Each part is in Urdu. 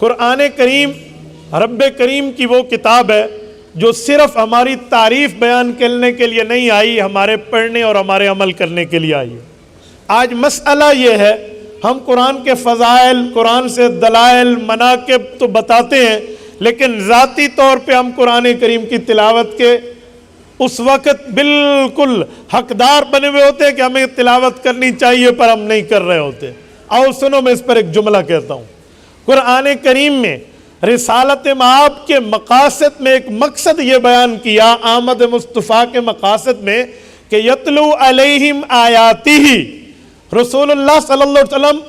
قرآن کریم رب کریم کی وہ کتاب ہے جو صرف ہماری تعریف بیان کرنے کے لیے نہیں آئی، ہمارے پڑھنے اور ہمارے عمل کرنے کے لیے آئی ہے۔ آج مسئلہ یہ ہے، ہم قرآن کے فضائل، قرآن سے دلائل، مناقب تو بتاتے ہیں، لیکن ذاتی طور پہ ہم قرآن کریم کی تلاوت کے اس وقت بالکل حقدار بنے ہوئے ہوتے ہیں کہ ہمیں تلاوت کرنی چاہیے پر ہم نہیں کر رہے ہوتے۔ آؤ سنو، میں اس پر ایک جملہ کہتا ہوں۔ قرآن کریم میں رسالت مآب کے مقاصد میں ایک مقصد یہ بیان کیا، آمد مصطفیٰ کے مقاصد میں، کہ یتلو علیہم آیاتی ہی، رسول اللہ صلی اللہ علیہ وسلم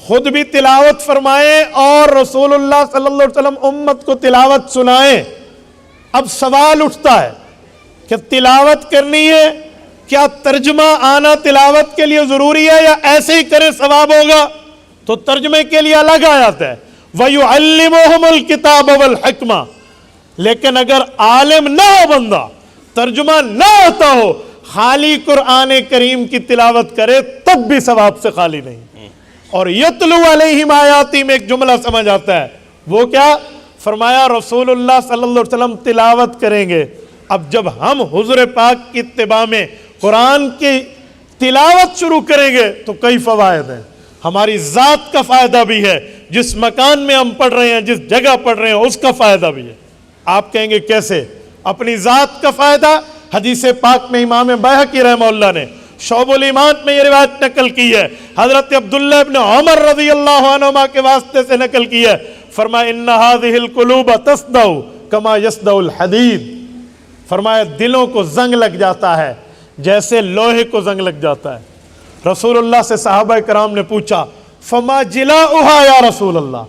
خود بھی تلاوت فرمائیں اور رسول اللہ صلی اللہ علیہ وسلم امت کو تلاوت سنائیں۔ اب سوال اٹھتا ہے کہ تلاوت کرنی ہے، کیا ترجمہ آنا تلاوت کے لیے ضروری ہے یا ایسے ہی کرے ثواب ہوگا؟ تو ترجمے کے لیے الگ آیت ہے، وَيُعَلِّمُهُمُ الْكِتَابَ وَالْحِكْمَةَ۔ لیکن اگر عالم نہ ہو بندہ، ترجمہ نہ ہوتا ہو، خالی قرآن کریم کی تلاوت کرے تب بھی ثواب سے خالی نہیں۔ اور یتلو علیہم آیاتی میں ایک جملہ سمجھ آتا ہے، وہ کیا فرمایا؟ رسول اللہ صلی اللہ علیہ وسلم تلاوت کریں گے۔ اب جب ہم حضور پاک کی اتباع میں قرآن کی تلاوت شروع کریں گے تو کئی فوائد ہیں۔ ہماری ذات کا فائدہ بھی ہے، جس مکان میں ہم پڑھ رہے ہیں، جس جگہ پڑھ رہے ہیں اس کا فائدہ بھی ہے۔ آپ کہیں گے کیسے؟ اپنی ذات کا فائدہ حدیث پاک میں امام بیہقی رحمہ اللہ نے شعب الایمان میں یہ روایت نقل کی ہے، حضرت عبداللہ ابن عمر رضی اللہ عنہما کے واسطے سے نقل کی ہے۔ فرمایا ان هذه القلوب تصدع كما يصدع الحديد، فرمایا دلوں کو زنگ لگ جاتا ہے جیسے لوہے کو زنگ لگ جاتا ہے۔ رسول اللہ سے صحابہ کرام نے پوچھا فما جلاؤها یا رسول اللہ،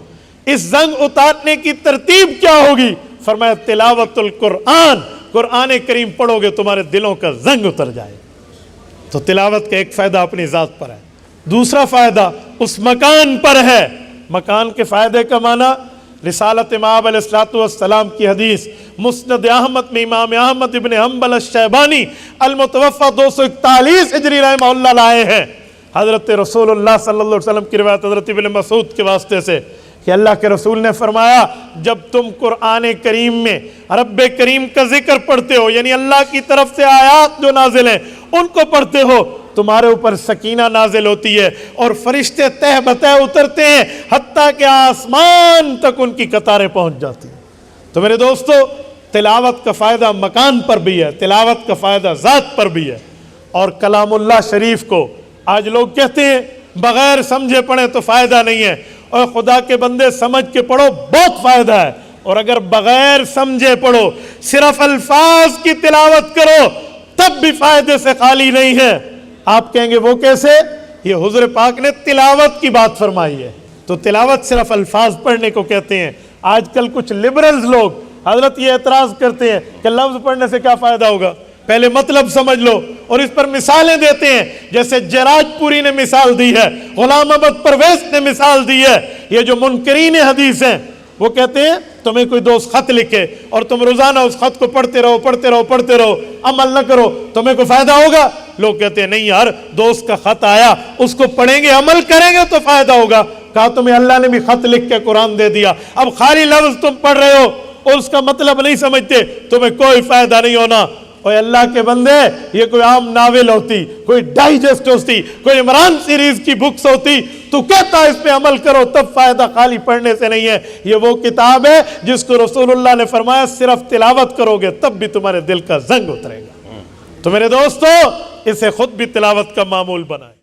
اس زنگ اتارنے کی ترتیب کیا ہوگی؟ فرمایا تلاوت القرآن، قرآن کریم پڑھو گے تمہارے دلوں کا زنگ اتر جائے۔ تو تلاوت کا ایک فائدہ اپنی ذات پر ہے، دوسرا فائدہ اس مکان پر ہے۔ مکان کے فائدے کا معنی رسالت مآب علیہ السلام کی حدیث مسند احمد میں امام احمد ابن حنبل الشیبانی المتوفى 241 ہجری رحمہ اللہ لائے ہیں، حضرت رسول اللہ صلی اللہ علیہ وسلم کی روایت حضرت ابن مسعود کے واسطے سے کہ اللہ کے رسول نے فرمایا جب تم قرآن کریم میں رب کریم کا ذکر پڑھتے ہو، یعنی اللہ کی طرف سے آیات جو نازل ہیں ان کو پڑھتے ہو، تمہارے اوپر سکینہ نازل ہوتی ہے اور فرشتے تہ بتہ اترتے ہیں حتیٰ کہ آسمان تک ان کی قطاریں پہنچ جاتی ہیں۔ تو میرے دوستو، تلاوت کا فائدہ مکان پر بھی ہے، تلاوت کا فائدہ ذات پر بھی ہے۔ اور کلام اللہ شریف کو آج لوگ کہتے ہیں بغیر سمجھے پڑھیں تو فائدہ نہیں ہے، اور خدا کے بندے سمجھ کے پڑھو بہت فائدہ ہے، اور اگر بغیر سمجھے پڑھو صرف الفاظ کی تلاوت کرو تب بھی فائدے سے خالی نہیں ہے۔ آپ کہیں گے وہ کیسے؟ یہ حضور پاک نے تلاوت کی بات فرمائی ہے، تو تلاوت صرف الفاظ پڑھنے کو کہتے ہیں۔ آج کل کچھ لبرلز لوگ حضرت یہ اعتراض کرتے ہیں کہ لفظ پڑھنے سے کیا فائدہ ہوگا، پہلے مطلب سمجھ لو، اور اس پر مثالیں دیتے ہیں، جیسے جراج پوری نے مثال دی ہے، غلام احمد پرویز نے مثال دی ہے۔ یہ جو منکرین حدیث ہیں وہ کہتے ہیں تمہیں کوئی دوست خط لکھے اور تم روزانہ اس خط کو پڑھتے رہو، عمل نہ کرو، تمہیں کوئی فائدہ ہوگا؟ لوگ کہتے ہیں نہیں یار، دوست کا خط آیا اس کو پڑھیں گے، عمل کریں گے تو فائدہ ہوگا۔ کہا تمہیں اللہ نے بھی خط لکھ کے قرآن دے دیا، اب خالی لفظ تم پڑھ رہے ہو اور اس کا مطلب نہیں سمجھتے، تمہیں کوئی فائدہ نہیں ہونا۔ اور اللہ کے بندے، یہ کوئی عام ناول ہوتی، کوئی ڈائجسٹ ہوتی، کوئی عمران سیریز کی بکس ہوتی تو کہتا اس پہ عمل کرو تب فائدہ، خالی پڑھنے سے نہیں ہے۔ یہ وہ کتاب ہے جس کو رسول اللہ نے فرمایا صرف تلاوت کرو گے تب بھی تمہارے دل کا زنگ اترے گا۔ تو میرے دوستو، اسے خود بھی تلاوت کا معمول بنائیں۔